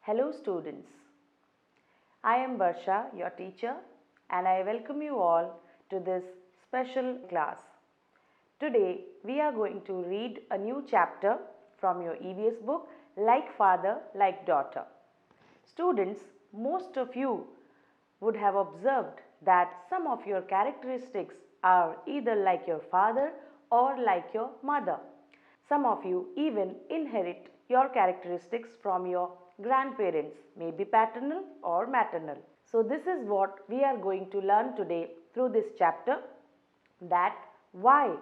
Hello students, I am Varsha, your teacher, and I welcome you all to this special class. Today we are going to read a new chapter from your EVS book, Like Father, Like Daughter. Students, most of you would have observed that some of your characteristics are either like your father or like your mother. Some of you even inherit your characteristics from your grandparents, maybe paternal or maternal. So this is what we are going to learn today through this chapter, that why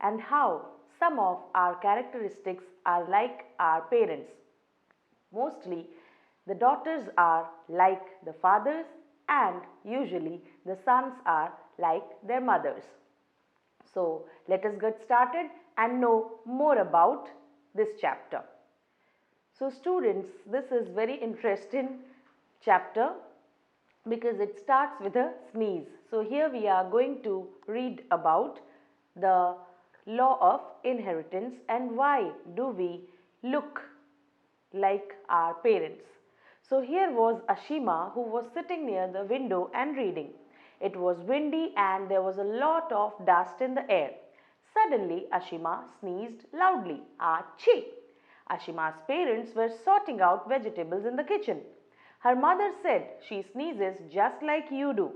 and how some of our characteristics are like our parents. Mostly the daughters are like the fathers and usually the sons are like their mothers. So let us get started and know more about this chapter. So students, this is very interesting chapter because it starts with a sneeze. So here we are going to read about the law of inheritance and why do we look like our parents. So here was Ashima, who was sitting near the window and reading. It was windy and there was a lot of dust in the air. Suddenly Ashima sneezed loudly. Achoo! Ashima's parents were sorting out vegetables in the kitchen. Her mother said, "She sneezes just like you do.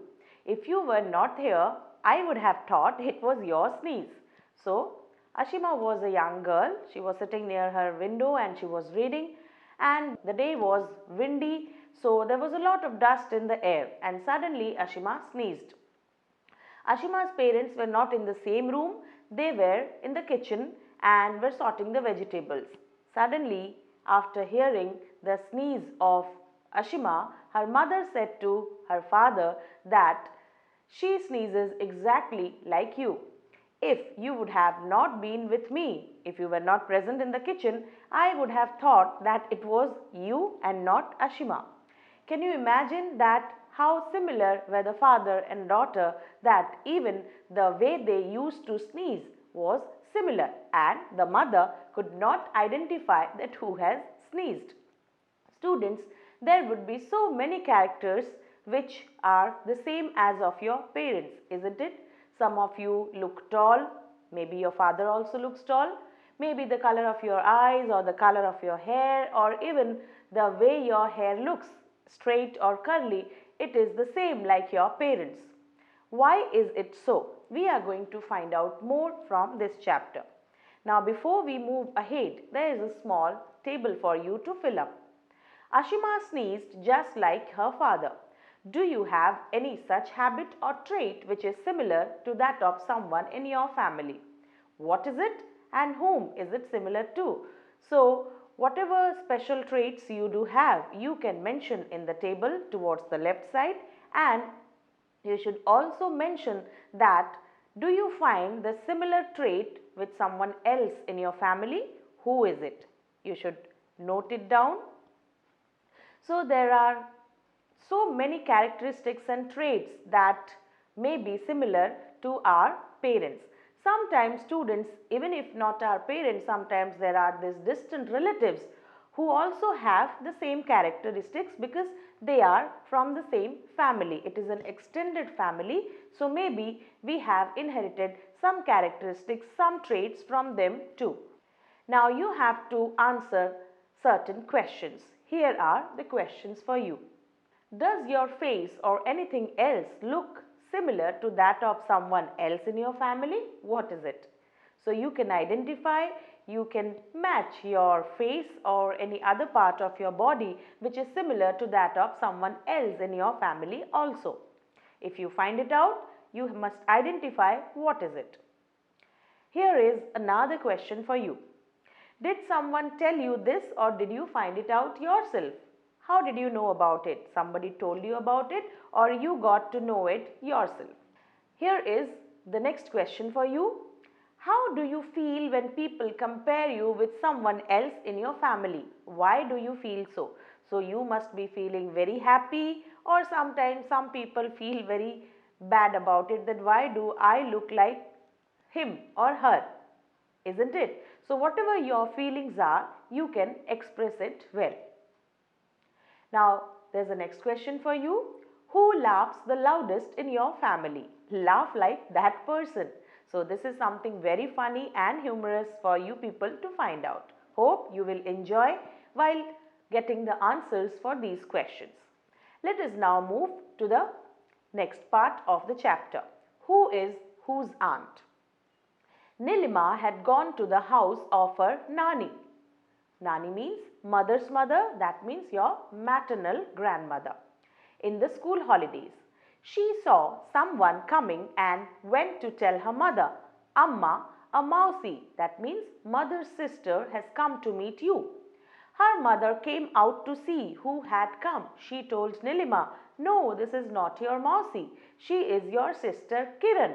If you were not here, I would have thought it was your sneeze." So Ashima was a young girl. She was sitting near her window and she was reading, and the day was windy, so there was a lot of dust in the air, and suddenly Ashima sneezed. Ashima's parents were not in the same room, they were in the kitchen and were sorting the vegetables. Suddenly, after hearing the sneeze of Ashima, her mother said to her father that she sneezes exactly like you. If you would have not been with me, if you were not present in the kitchen, I would have thought that it was you and not Ashima. Can you imagine that how similar were the father and daughter, that even the way they used to sneeze was similar and the mother could not identify that who has sneezed. Students, there would be so many characters which are the same as of your parents, isn't it? Some of you look tall, maybe your father also looks tall, maybe the color of your eyes or the color of your hair or even the way your hair looks, straight or curly, it is the same like your parents. Why is it so? We are going to find out more from this chapter. Now before we move ahead, there is a small table for you to fill up. Ashima sneezed just like her father. Do you have any such habit or trait which is similar to that of someone in your family? What is it and whom is it similar to? So, whatever special traits you do have, you can mention in the table towards the left side, and you should also mention that do you find the similar trait with someone else in your family? Who is it? You should note it down. So there are so many characteristics and traits that may be similar to our parents. Sometimes students, even if not our parents, sometimes there are these distant relatives who also have the same characteristics because they are from the same family. It is an extended family, so maybe we have inherited some characteristics, some traits from them too. Now you have to answer certain questions. Here are the questions for you. Does your face or anything else look similar to that of someone else in your family? What is it? So you can identify, you can match your face or any other part of your body which is similar to that of someone else in your family also. If you find it out, you must identify what is it. Here is another question for you. Did someone tell you this or did you find it out yourself? How did you know about it? Somebody told you about it or you got to know it yourself? Here is the next question for you. How do you feel when people compare you with someone else in your family? Why do you feel so? So you must be feeling very happy, or sometimes some people feel very bad about it, that why do I look like him or her? Isn't it? So whatever your feelings are, you can express it well. Now, there's the next question for you. Who laughs the loudest in your family? Laugh like that person. So, this is something very funny and humorous for you people to find out. Hope you will enjoy while getting the answers for these questions. Let us now move to the next part of the chapter. Who is whose aunt? Nilima had gone to the house of her Nani. Nani means mother's mother, that means your maternal grandmother. In the school holidays, she saw someone coming and went to tell her mother, Amma, a mausi, that means mother's sister has come to meet you. Her mother came out to see who had come. She told Nilima, no, this is not your mausi. She is your sister Kiran.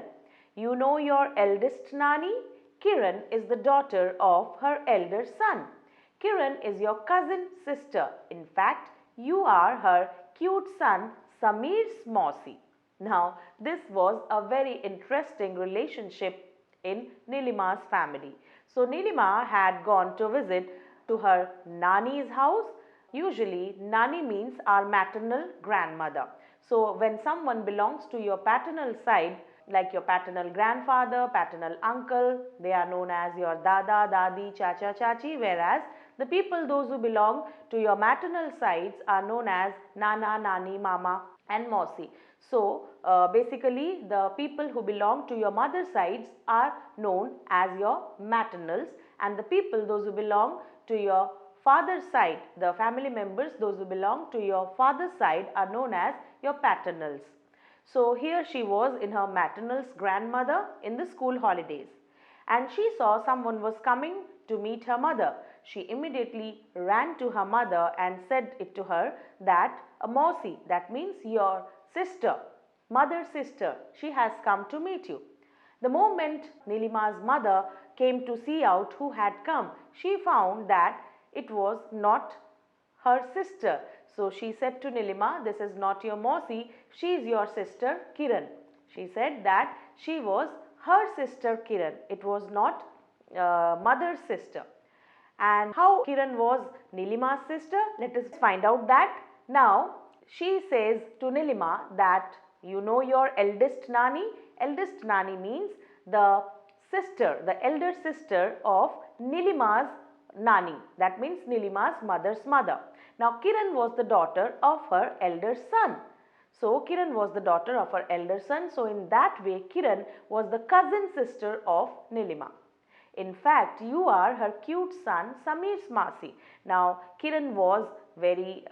You know your eldest Nani? Kiran is the daughter of her elder son. Kiran is your cousin sister. In fact, you are her cute son Sameer's mausi. Now, this was a very interesting relationship in Nilima's family. So, Nilima had gone to visit to her Nani's house. Usually, Nani means our maternal grandmother. So, when someone belongs to your paternal side, like your paternal grandfather, paternal uncle, they are known as your dada, dadi, chacha, chachi, whereas the people, those who belong to your maternal sides, are known as nana, nani, mama and mausi. So, basically the people who belong to your mother's sides are known as your maternals, and the people, those who belong to your father's side, the family members, those who belong to your father's side, are known as your paternals. So, here she was in her maternal's grandmother in the school holidays, and she saw someone was coming to meet her mother. She immediately ran to her mother and said it to her that a mausi, that means your sister, mother's sister, she has come to meet you. The moment Nilima's mother came to see out who had come, she found that it was not her sister. So, she said to Nilima, this is not your mausi, she is your sister Kiran. She said that she was her sister Kiran. It was not mother's sister. And how Kiran was Nilima's sister? Let us find out that. Now, she says to Nilima that you know your eldest Nani. Eldest Nani means the sister, the elder sister of Nilima's Nani. That means Nilima's mother's mother. Now, Kiran was the daughter of her elder son. So, Kiran was the daughter of her elder son. So, in that way, Kiran was the cousin sister of Nilima. In fact, you are her cute son Sameer's mausi. Now, Kiran was very,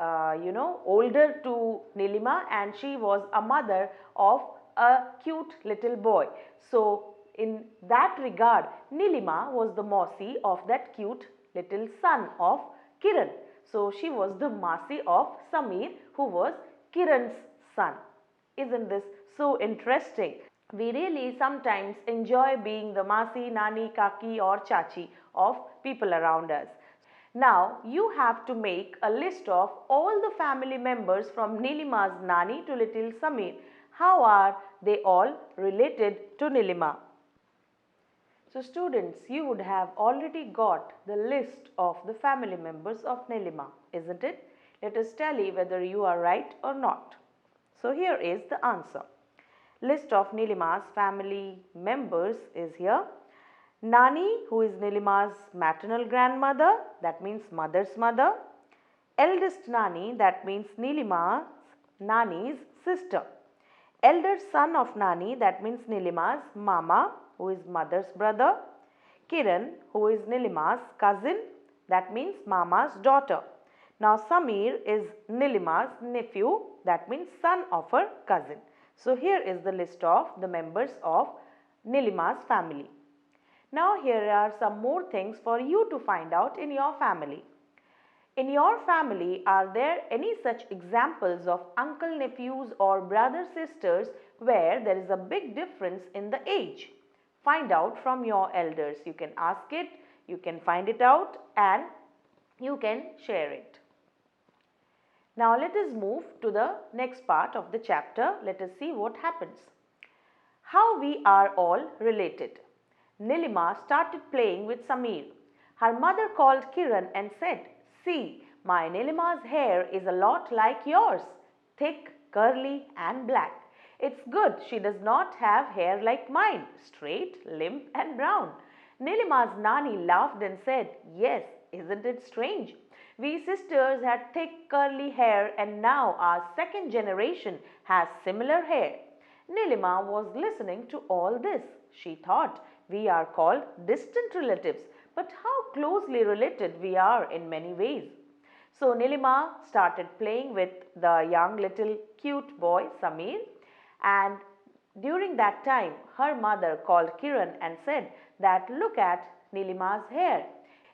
older to Nilima, and she was a mother of a cute little boy. So, in that regard, Nilima was the mausi of that cute little son of Kiran. So, she was the mausi of Sameer, who was Kiran's son. Isn't this so interesting? We really sometimes enjoy being the masi, nani, kaki or chachi of people around us. Now, you have to make a list of all the family members from Nilima's Nani to little Sameer. How are they all related to Nilima? So, students, you would have already got the list of the family members of Nilima, isn't it? Let us tally whether you are right or not. So, here is the answer. List of Nilima's family members is here. Nani, who is Nilima's maternal grandmother, that means mother's mother. Eldest Nani, that means Nilima's Nani's sister. Elder son of Nani, that means Nilima's mama, who is mother's brother. Kiran, who is Nilima's cousin, that means mama's daughter. Now, Sameer is Nilima's nephew, that means son of her cousin. So, here is the list of the members of Nilima's family. Now, here are some more things for you to find out in your family. In your family, are there any such examples of uncle, nephews or brother, sisters where there is a big difference in the age? Find out from your elders. You can ask it, you can find it out and you can share it. Now, let us move to the next part of the chapter. Let us see what happens. How we are all related. Nilima started playing with Sameer. Her mother called Kiran and said, "See, My Nilima's hair is a lot like yours, thick, curly and black. It's good she does not have hair like mine, straight, limp and brown. Nilima's Nani laughed and said, yes, isn't it strange? We sisters had thick curly hair and now our second generation has similar hair. Nilima was listening to all this. She thought, we are called distant relatives, but how closely related we are in many ways. So Nilima started playing with the young little cute boy Samir, and during that time her mother called Kiran and said that look at Nilima's hair.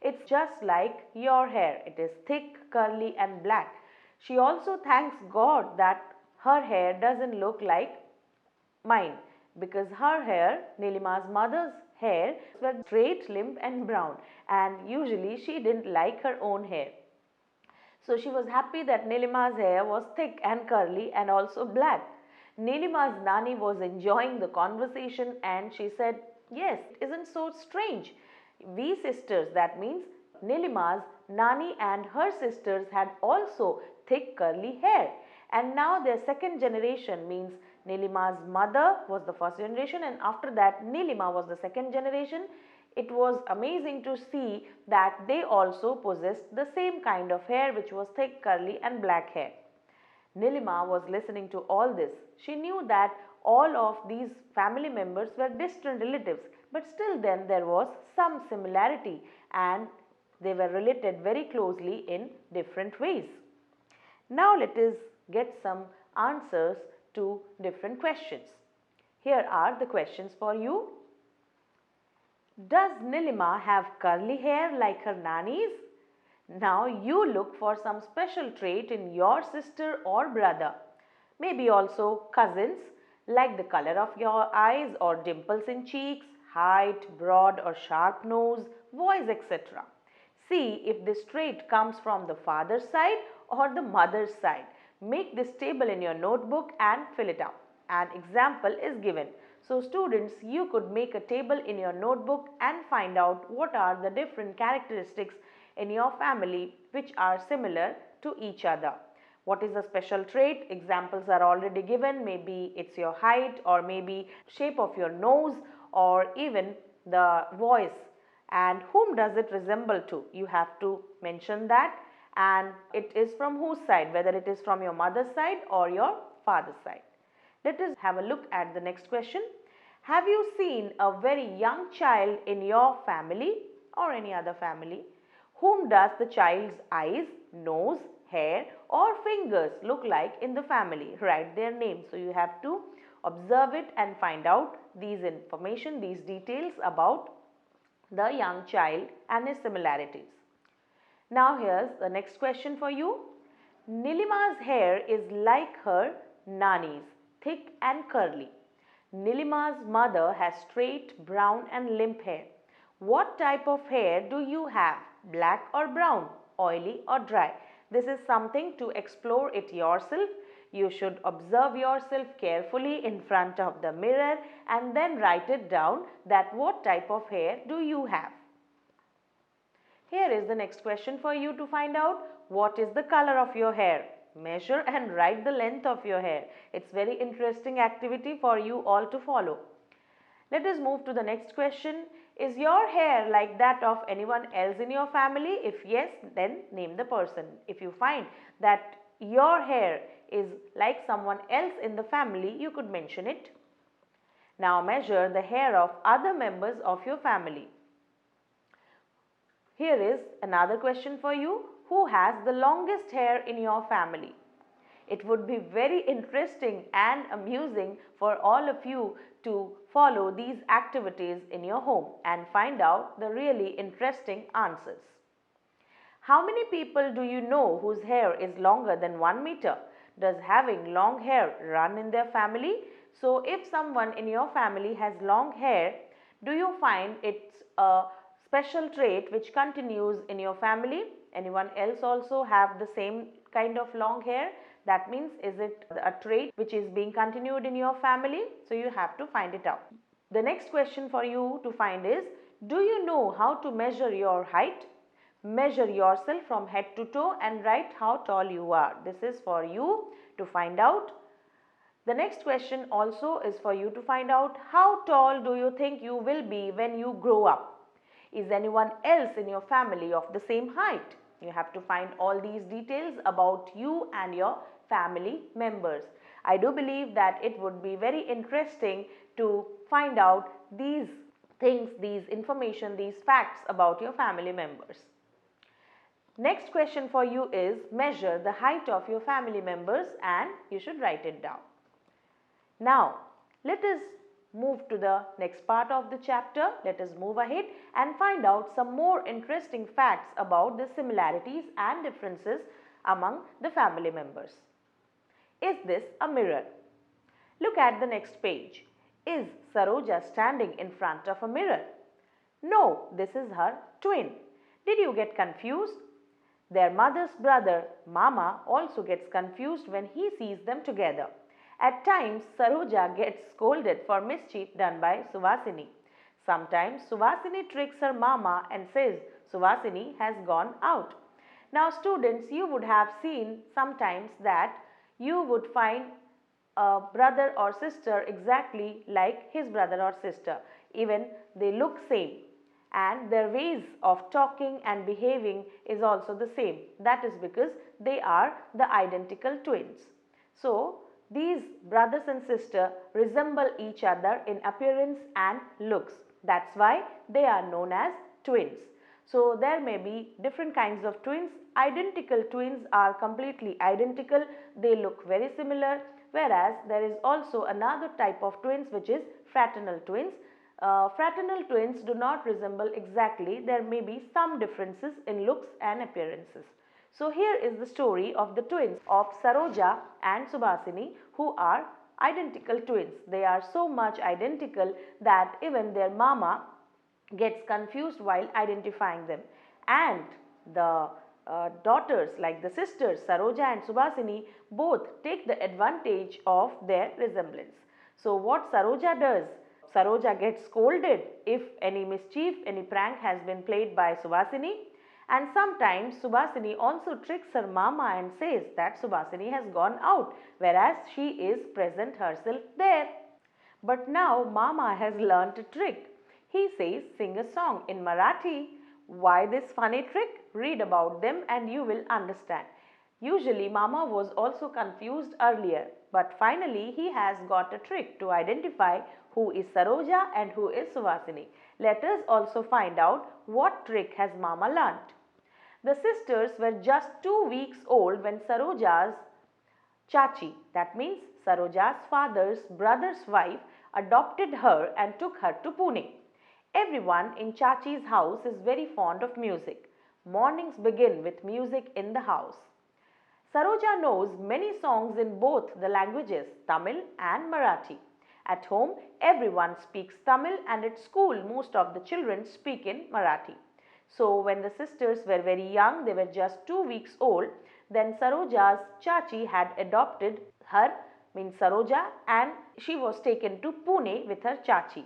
It's just like your hair. It is thick, curly and black. She also thanks God that her hair doesn't look like mine because her hair, Nilima's mother's hair, were straight, limp and brown, and usually she didn't like her own hair. So she was happy that Nilima's hair was thick and curly and also black. Nilima's Nani was enjoying the conversation and she said, yes, it isn't so strange. We sisters, that means Nilima's Nani and her sisters had also thick curly hair. And now their second generation means Nilima's mother was the first generation and after that Nilima was the second generation. It was amazing to see that they also possessed the same kind of hair which was thick, curly and black hair. Nilima was listening to all this. She knew that all of these family members were distant relatives, but still then there was some similarity and they were related very closely in different ways. Now let us get some answers to different questions. Here are the questions for you. Does Nilima have curly hair like her nannies? Now you look for some special trait in your sister or brother. Maybe also cousins, like the color of your eyes or dimples in cheeks, height, broad or sharp nose, voice, etc. See if this trait comes from the father's side or the mother's side. Make this table in your notebook and fill it out. An example is given. So students, you could make a table in your notebook and find out what are the different characteristics in your family which are similar to each other. What is a special trait? Examples are already given. Maybe it's your height or maybe shape of your nose or even the voice. And whom does it resemble to? You have to mention that, and it is from whose side, whether it is from your mother's side or your father's side. Let us have a look at the next question. Have you seen a very young child in your family or any other family? Whom does the child's eyes, nose, hair or fingers look like in the family? Write their names. So you have to observe it and find out these information, these details about the young child and his similarities. Now here's the next question for you. Nilima's hair is like her Nani's, thick and curly. Nilima's mother has straight, brown and limp hair. What type of hair do you have? Black or brown? Oily or dry? This is something to explore it yourself. You should observe yourself carefully in front of the mirror and then write it down that what type of hair do you have. Here is the next question for you to find out what is the color of your hair. Measure and write the length of your hair. It's very interesting activity for you all to follow. Let us move to the next question. Is your hair like that of anyone else in your family? If yes, then name the person. If you find that your hair is like someone else in the family, you could mention it. Now measure the hair of other members of your family. Here is another question for you. Who has the longest hair in your family? It would be very interesting and amusing for all of you to follow these activities in your home and find out the really interesting answers. How many people do you know whose hair is longer than 1 meter? Does having long hair run in their family? So if someone in your family has long hair, do you find it's a special trait which continues in your family? Anyone else also have the same kind of long hair? That means, is it a trait which is being continued in your family? So you have to find it out. The next question for you to find is, do you know how to measure your height? Measure yourself from head to toe and write how tall you are. This is for you to find out. The next question also is for you to find out how tall do you think you will be when you grow up. Is anyone else in your family of the same height? You have to find all these details about you and your family members. I do believe that it would be very interesting to find out these things, these information, these facts about your family members. Next question for you is measure the height of your family members and you should write it down. Now, let us move to the next part of the chapter. Let us move ahead and find out some more interesting facts about the similarities and differences among the family members. Is this a mirror? Look at the next page. Is Saroja standing in front of a mirror? No, this is her twin. Did you get confused? Their mother's brother, Mama, also gets confused when he sees them together. At times, Saroja gets scolded for mischief done by Suvasini. Sometimes, Suvasini tricks her mama and says Suvasini has gone out. Now, students, you would have seen sometimes that you would find a brother or sister exactly like his brother or sister. Even they look same and their ways of talking and behaving is also the same. That is because they are the identical twins. So, these brothers and sisters resemble each other in appearance and looks. That's why they are known as twins. So, there may be different kinds of twins. Identical twins are completely identical. They look very similar. Whereas, there is also another type of twins which is fraternal twins. Fraternal twins do not resemble exactly. There may be some differences in looks and appearances. So, here is the story of the twins of Saroja and Subhasini, who are identical twins. They are so much identical that even their mama gets confused while identifying them. And the daughters, like the sisters Saroja and Subhasini, both take the advantage of their resemblance. So, what Saroja does? Saroja gets scolded if any mischief, any prank has been played by Subhasini. And sometimes Subhasini also tricks her mama and says that Subhasini has gone out, whereas she is present herself there. But now mama has learnt a trick. He says, sing a song in Marathi. Why this funny trick? Read about them and you will understand. Usually mama was also confused earlier, but finally he has got a trick to identify who is Saroja and who is Subhasini. Let us also find out what trick has mama learnt. The sisters were just 2 weeks old when Saroja's Chachi, that means Saroja's father's brother's wife, adopted her and took her to Pune. Everyone in Chachi's house is very fond of music. Mornings begin with music in the house. Saroja knows many songs in both the languages, Tamil and Marathi. At home, everyone speaks Tamil and at school, most of the children speak in Marathi. So, when the sisters were very young, they were just 2 weeks old, then Saroja's Chachi had adopted her, means Saroja, and she was taken to Pune with her Chachi.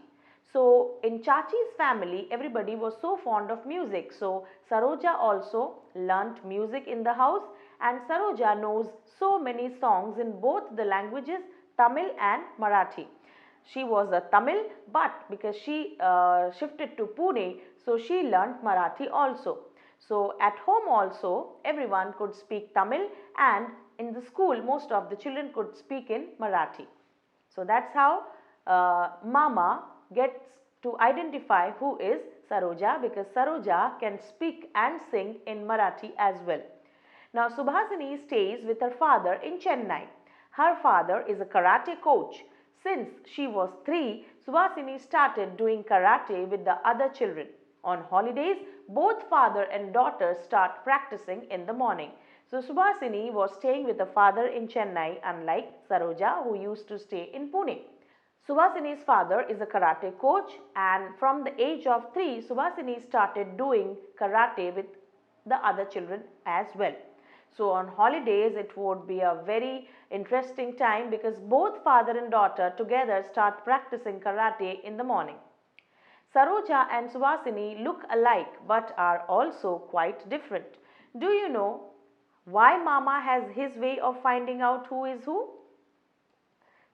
So, in Chachi's family, everybody was so fond of music. So, Saroja also learnt music in the house and Saroja knows so many songs in both the languages Tamil and Marathi. She was a Tamil, but because she shifted to Pune, so she learnt Marathi also. So, at home also everyone could speak Tamil and in the school most of the children could speak in Marathi. So, that is how Mama gets to identify who is Saroja, because Saroja can speak and sing in Marathi as well. Now, Subhasini stays with her father in Chennai. Her father is a karate coach. Since she was 3, Subhasini started doing karate with the other children. On holidays, both father and daughter start practicing in the morning. So, Subhasini was staying with her father in Chennai, unlike Saroja, who used to stay in Pune. Subhasini's father is a karate coach, and from the age of 3, Subhasini started doing karate with the other children as well. So, on holidays, it would be a very interesting time because both father and daughter together start practicing karate in the morning. Saroja and Suhasini look alike but are also quite different. Do you know why Mama has his way of finding out who is who?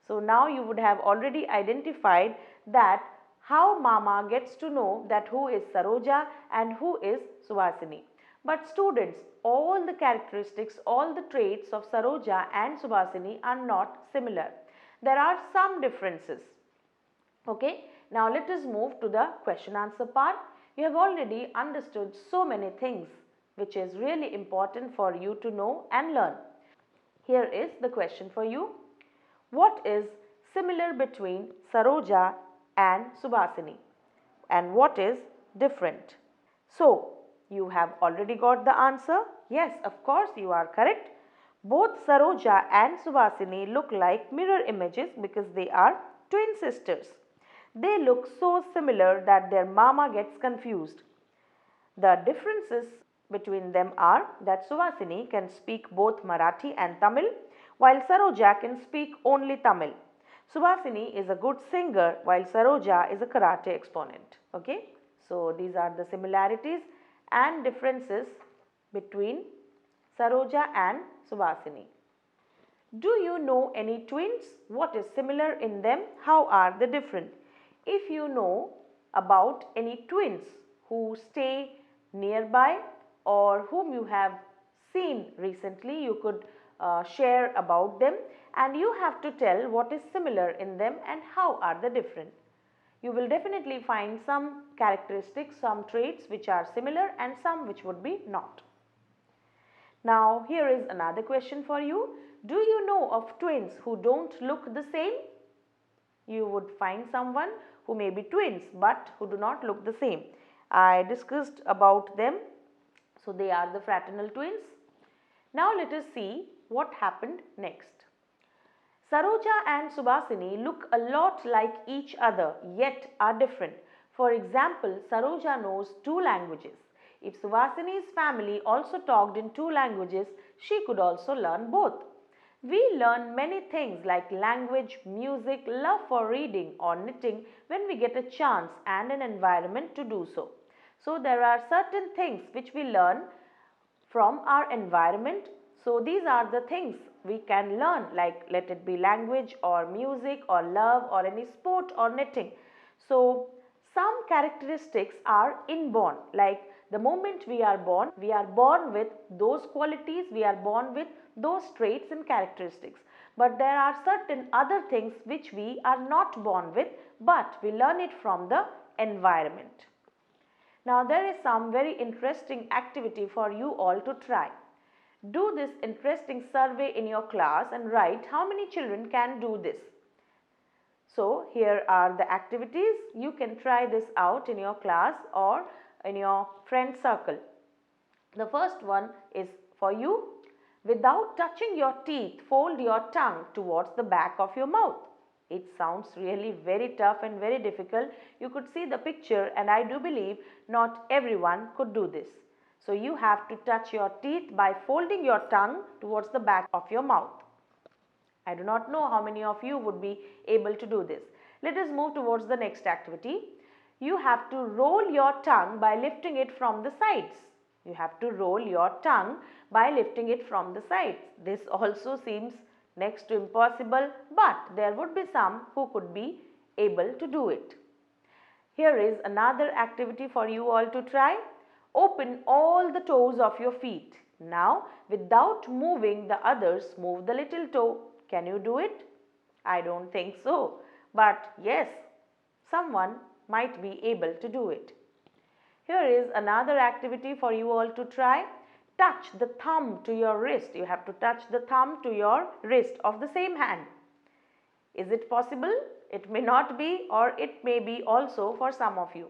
So now you would have already identified that how Mama gets to know that who is Saroja and who is Suhasini. But students, all the characteristics, all the traits of Saroja and Suhasini are not similar. There are some differences. Okay, now let us move to the question answer part. You have already understood so many things which is really important for you to know and learn. Here is the question for you. What is similar between Saroja and Suhasini and what is different? So, you have already got the answer. Yes, of course you are correct. Both Saroja and Suhasini look like mirror images because they are twin sisters. They look so similar that their mama gets confused. The differences between them are that Suhasini can speak both Marathi and Tamil while Saroja can speak only Tamil. Suhasini is a good singer while Saroja is a karate exponent. Okay, so these are the similarities and differences between Saroja and Suhasini. Do you know any twins? What is similar in them? How are they different? If you know about any twins who stay nearby or whom you have seen recently, you could share about them and you have to tell what is similar in them and how are they different. You will definitely find some characteristics, some traits which are similar and some which would be not. Now here is another question for you. Do you know of twins who don't look the same? You would find someone who may be twins but who do not look the same. I discussed about them. So they are the fraternal twins. Now let us see what happened next. Saroja and Suhasini look a lot like each other yet are different. For example, Saroja knows 2 languages. If Suhasini's family also talked in 2 languages, she could also learn both. We learn many things like language, music, love for reading or knitting when we get a chance and an environment to do so. So there are certain things which we learn from our environment. So these are the things we can learn, like let it be language or music or love or any sport or knitting. So some characteristics are inborn, like the moment we are born with those qualities, we are born with those traits and characteristics. But there are certain other things which we are not born with, but we learn it from the environment. Now there is some very interesting activity for you all to try. Do this interesting survey in your class and write how many children can do this. So here are the activities. You can try this out in your class or in your friend circle. The first one is for you. Without touching your teeth, fold your tongue towards the back of your mouth. It sounds really very tough and very difficult. You could see the picture and I do believe not everyone could do this. So you have to touch your teeth by folding your tongue towards the back of your mouth. I do not know how many of you would be able to do this. Let us move towards the next activity. You have to roll your tongue by lifting it from the sides. You have to roll your tongue by lifting it from the sides. This also seems next to impossible, but there would be some who could be able to do it. Here is another activity for you all to try. Open all the toes of your feet. Now, without moving the others, move the little toe. Can you do it? I don't think so. But yes, someone might be able to do it. Here is another activity for you all to try. Touch the thumb to your wrist. You have to touch the thumb to your wrist of the same hand. Is it possible? It may not be, or it may be also for some of you.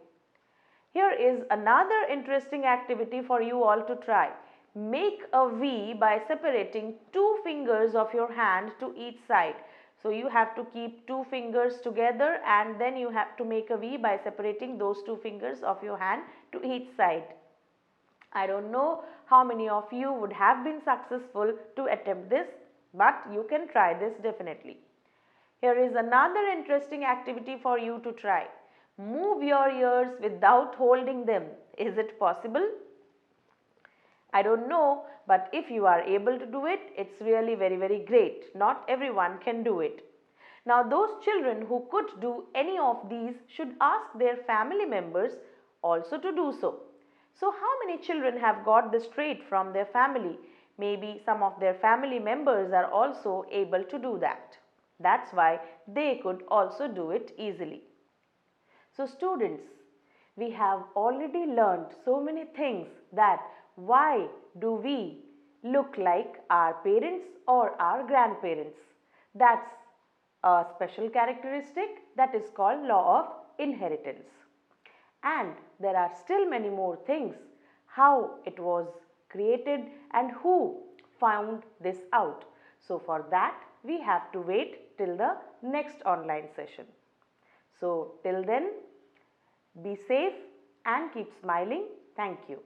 Here is another interesting activity for you all to try. Make a V by separating 2 fingers of your hand to each side. So you have to keep 2 fingers together and then you have to make a V by separating those 2 fingers of your hand to each side. I don't know how many of you would have been successful to attempt this, but you can try this definitely. Here is another interesting activity for you to try. move your ears without holding them. Is it possible? I don't know, but if you are able to do it, it's really very great. Not everyone can do it. Now those children who could do any of these should ask their family members also to do so. So how many children have got this trait from their family? Maybe some of their family members are also able to do that. That's why they could also do it easily. So students, we have already learned so many things that why do we look like our parents or our grandparents? That's a special characteristic that is called law of inheritance. And there are still many more things, how it was created and who found this out. So for that we have to wait till the next online session. So till then, be safe and keep smiling. Thank you.